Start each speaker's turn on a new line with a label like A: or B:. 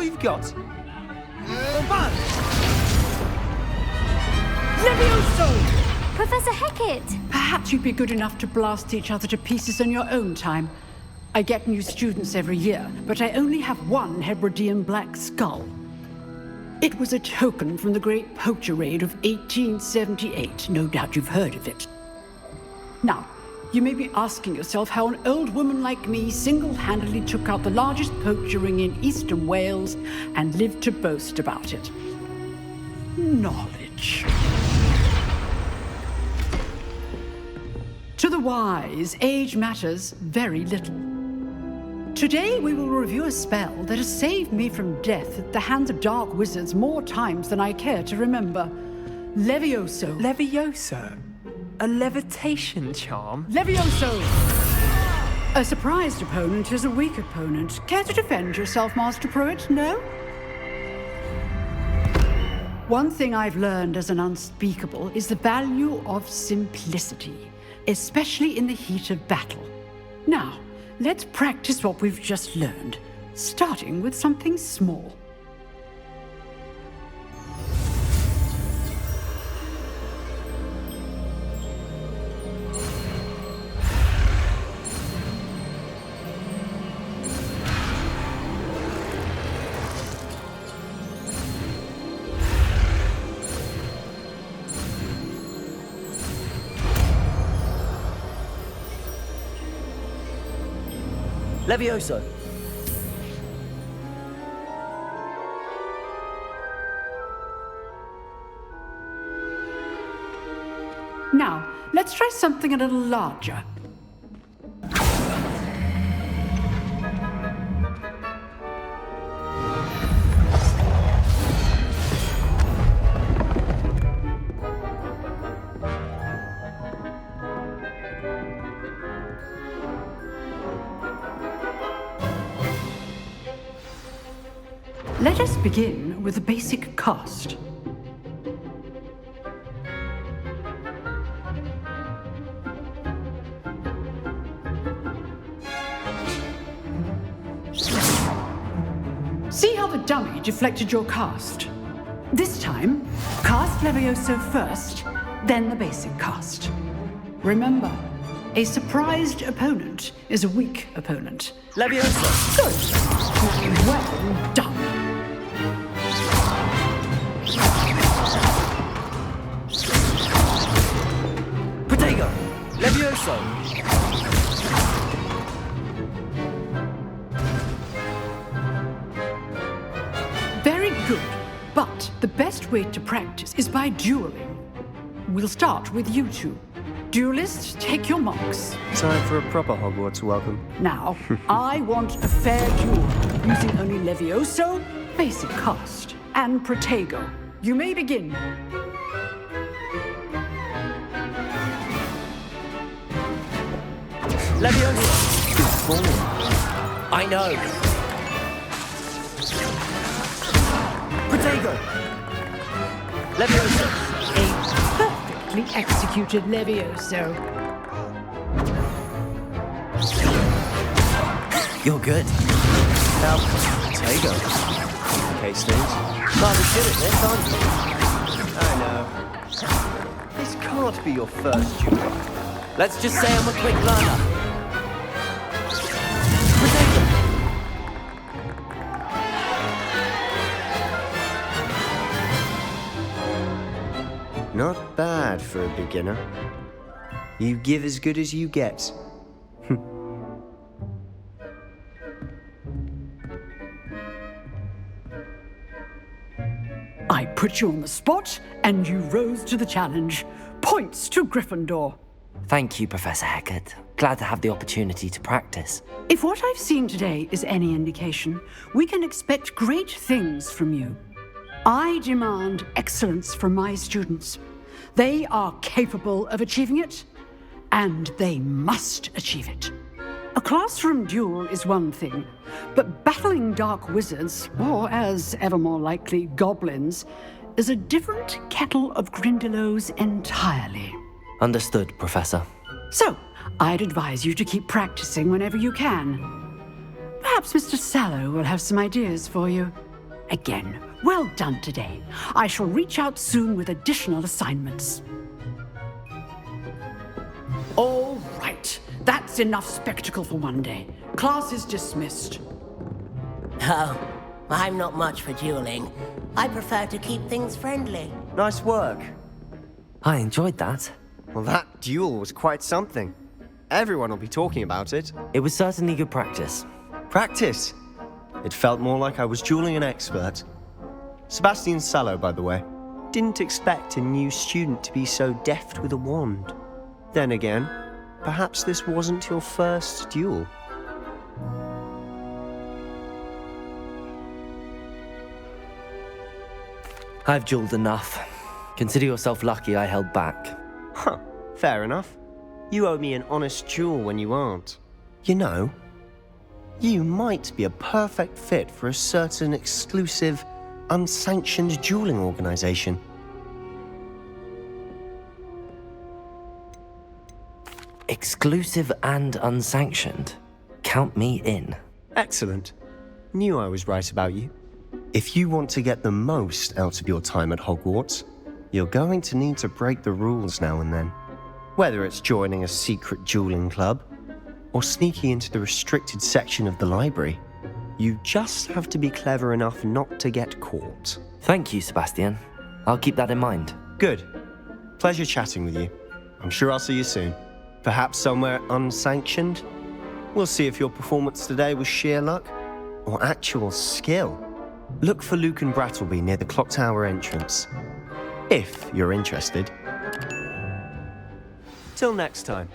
A: you've got.
B: Levioso!
C: Professor Hecat!
B: Perhaps you'd be good enough to blast each other to pieces in your own time. I get new students every year, but I only have one Hebridean black skull. It was a token from the Great Poacher Raid of 1878. No doubt you've heard of it. Now, you may be asking yourself how an old woman like me single-handedly took out the largest poacher ring in eastern Wales and lived to boast about it. Knowledge. To the wise, age matters very little. Today we will review a spell that has saved me from death at the hands of dark wizards more times than I care to remember. Levioso.
A: Levioso? A levitation charm?
B: Levioso! A surprised opponent is a weak opponent. Care to defend yourself, Master Pruitt? No? One thing I've learned as an unspeakable is the value of simplicity, especially in the heat of battle. Now, let's practice what we've just learned, starting with something small.
D: Levioso.
B: Now, let's try something a little larger. Let us begin with the basic cast. See how the dummy deflected your cast? This time, cast Levioso first, then the basic cast. Remember, a surprised opponent is a weak opponent.
D: Levioso.
B: Good. Well done.
D: Protego. Levioso.
B: Very good. But the best way to practice is by dueling. We'll start with you two. Duelists, take your marks.
E: Time for a proper Hogwarts welcome.
B: Now, I want a fair duel, using only Levioso, basic cast, and Protego. You may begin.
D: Levioso.
E: Good ball.
D: I know. Protego. Levioso.
B: Perfectly executed Levioso.
D: You're good.
E: Now, Protego. Okay, Steve.
D: Rather good at this, aren't you?
E: I know. This can't be your first duel.
D: Let's just say I'm a quick learner. Protego.
E: Not bad for a beginner. You give as good as you get.
B: I put you on the spot, and you rose to the challenge. Points to Gryffindor.
F: Thank you, Professor Hecat. Glad to have the opportunity to practice.
B: If what I've seen today is any indication, we can expect great things from you. I demand excellence from my students. They are capable of achieving it, and they must achieve it. A classroom duel is one thing, but battling dark wizards, or as ever more likely, goblins, is a different kettle of Grindylows entirely.
F: Understood, Professor.
B: So, I'd advise you to keep practicing whenever you can. Perhaps Mr. Sallow will have some ideas for you. Again, well done today. I shall reach out soon with additional assignments. All right. That's enough spectacle for one day. Class is dismissed.
C: Oh, I'm not much for dueling. I prefer to keep things friendly.
E: Nice work.
F: I enjoyed that.
E: Well, that duel was quite something. Everyone will be talking about it.
F: It was certainly good practice.
E: Practice. It felt more like I was dueling an expert. Sebastian Sallow, by the way. Didn't expect a new student to be so deft with a wand. Then again, perhaps this wasn't your first duel.
F: I've dueled enough. Consider yourself lucky I held back.
E: Huh, fair enough. You owe me an honest duel when you aren't. You know, you might be a perfect fit for a certain exclusive, unsanctioned dueling organization.
F: Exclusive and unsanctioned. Count me in.
E: Excellent. Knew I was right about you. If you want to get the most out of your time at Hogwarts, you're going to need to break the rules now and then. Whether it's joining a secret dueling club, or sneaking into the restricted section of the library, you just have to be clever enough not to get caught.
F: Thank you, Sebastian. I'll keep that in mind.
E: Good. Pleasure chatting with you. I'm sure I'll see you soon. Perhaps somewhere unsanctioned? We'll see if your performance today was sheer luck or actual skill. Look for Luke and Brattleby near the clock tower entrance, if you're interested. Till next time.